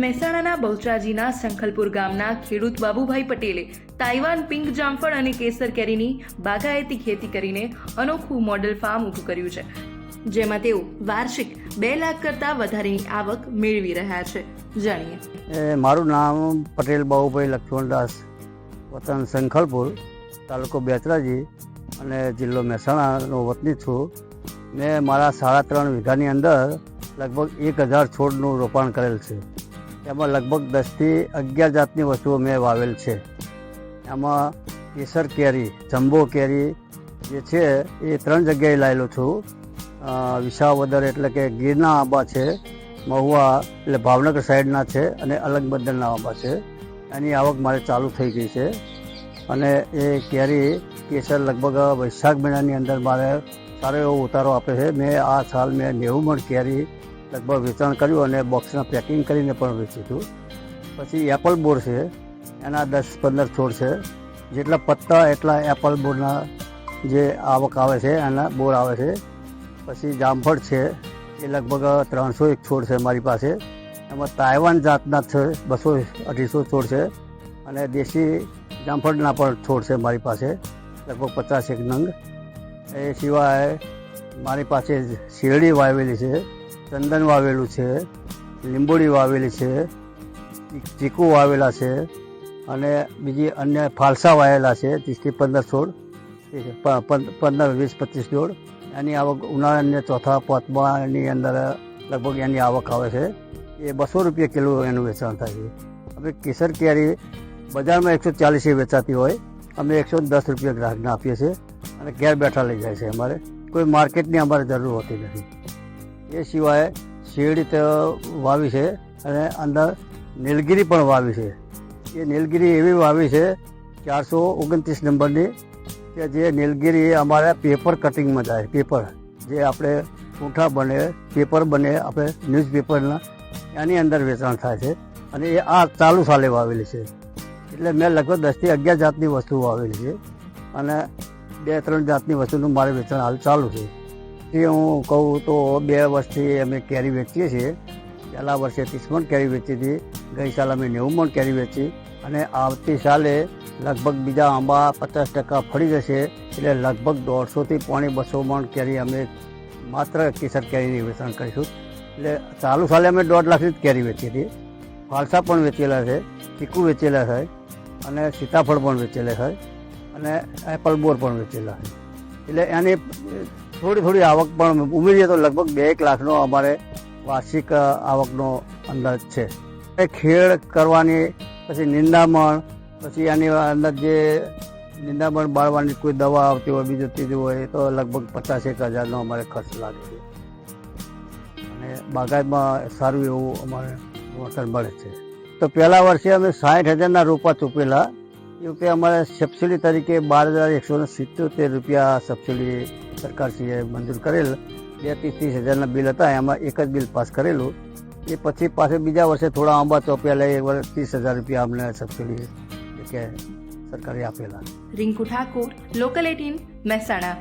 મહેસાણાના બહુચરાજીના સંખલપુર ગામના ખેડૂત બાબુભાઈ પટેલે તાઇવાન પિંક જામફળ અને કેસર કેરીની બાગાયતી ખેતી કરીને અનોખું મોડેલ ફાર્મ ઊભું કર્યું છે, જેમાં તેઓ વાર્ષિક 2 લાખ કરતાં વધારેની આવક મેળવી રહ્યા છે. જાણીએ. મારું નામ પટેલ બાબુભાઈ લક્ષ્મણદાસ, વતન સંખલપુર, તાલુકો બેચરાજી અને જિલ્લો મહેસાણાનો વતની છું. મેં મારા 3.5 વીઘાની અંદર લગભગ 1000 છોડનું રોપાણ કરેલ છે. એમાં લગભગ 10 થી 11 જાતની વસ્તુઓ મેં વાવેલ છે. એમાં કેસર કેરી, જમ્બો કેરી જે છે એ 3 જગ્યાએ લાવેલો છું. વિસાવદર એટલે કે ગીરના આંબા છે, મહુવા એટલે ભાવનગર સાઈડના છે અને અલગબંદરના આંબા છે. એની આવક મારે ચાલુ થઈ ગઈ છે અને એ કેરી કેસર લગભગ વૈશાખ મહિનાની અંદર મારે સારો એવો ઉતારો આપે છે. મેં આ સાલ 90 મણ કેરી લગભગ વેચાણ કર્યું અને બોક્સમાં પેકિંગ કરીને પણ વેચ્યું હતું. પછી એપલ બોર છે, એના 10-15 છોડ છે. જેટલા પત્તા એટલા એપલ બોરના જે આવક આવે છે એના બોર આવે છે. પછી જામફળ છે, એ લગભગ 301 છોડ છે મારી પાસે. એમાં તાઇવાન જાતના છે 200-250 છોડ છે અને દેશી જામફળના પણ છોડ છે મારી પાસે લગભગ 51 નંગ. એ સિવાય મારી પાસે શેરડી વાવેલી છે, ચંદન વાવેલું છે, લીંબોડી વાવેલી છે, ચીકુ વાવેલા છે અને બીજી અન્ય ફાલસા વાવેલા છે 30 થી 15 છોડ, 15, 20, 25 છોડ. એની આવક ઉનાળાની ચોથા પોતમાની અંદર લગભગ એની આવક આવે છે. એ 200 રૂપિયા કિલો એનું વેચાણ થાય છે. હવે કેસર કેરી બજારમાં 140 વેચાતી હોય, અમે 110 રૂપિયા ગ્રાહકને આપીએ છીએ અને ઘેર બેઠા લઈ જાય છે. અમારે કોઈ માર્કેટની અમારે જરૂર હોતી નથી. એ સિવાય શેરડી તો વાવી છે અને અંદર નીલગિરી પણ વાવી છે. એ નીલગિરી એવી વાવી છે 429 નંબરની કે જે નીલગિરી અમારે પેપર કટિંગમાં જાય. પેપર જે આપણે ઊંઠા બને, પેપર બને, આપણે ન્યૂઝપેપરના એની અંદર વેચાણ થાય છે અને એ આ ચાલુ સાલે વાવેલી છે. એટલે મેં લગભગ 10 થી 11 જાતની વસ્તુ વાવેલી છે અને 2-3 જાતની વસ્તુનું મારે વેચાણ હાલ ચાલુ છે. એ હું કહું તો 2 વર્ષથી અમે કેરી વેચીએ છીએ. પહેલા વર્ષે 30 મણ કેરી વેચી હતી, ગઈ સાલ અમે 90 મણ કેરી વેચી અને આવતી સાલે લગભગ બીજા આંબા 50% ફળી જશે એટલે લગભગ 150 થી 200 મણ કેરી અમે માત્ર કેસર કેરીની વેચાણ કરીશું. એટલે ચાલુ સાલે અમે 1.5 લાખની કેરી વેચી હતી. ફાલસા પણ વેચેલા છે, ચીકુ વેચેલા છે અને સીતાફળ પણ વેચેલા છે અને એપલ બોર પણ વેચેલા છે. એટલે એની થોડી આવક પણ ઉમેરીએ તો લગભગ 2-1 લાખનો અમારે વાર્ષિક આવકનો અંદાજ છે. એ ખેડ કરવાની, પછી નિંદામણ, પછી આની અંદર જે નિંદામણ બાળવાની કોઈ દવા આવતી હોય, બીજું ત્રીજું હોય તો લગભગ 50-1 હજારનો અમારે ખર્ચ લાગે છે અને બાગાયતમાં સારું એવું અમારે વળતર મળે છે. તો પહેલા વર્ષે અમે 60,000ના રોપા ચૂકવેલા. એવું કે અમારે સબસિડી તરીકે 12,177 રૂપિયા સબસિડી સરકારશ્રીએ મંજૂર કરેલ. 30 હજારના બિલ હતા, એમાં એક જ બિલ પાસ કરેલું. એ પછી પાછળ બીજા વર્ષે થોડા આંબા ચોપ્યા લઈ 30,000 રૂપિયા અમને સબસિડી કે સરકારે આપેલા. રિંકુ ઠાકોર, લોકલ 18, મહેસાણા.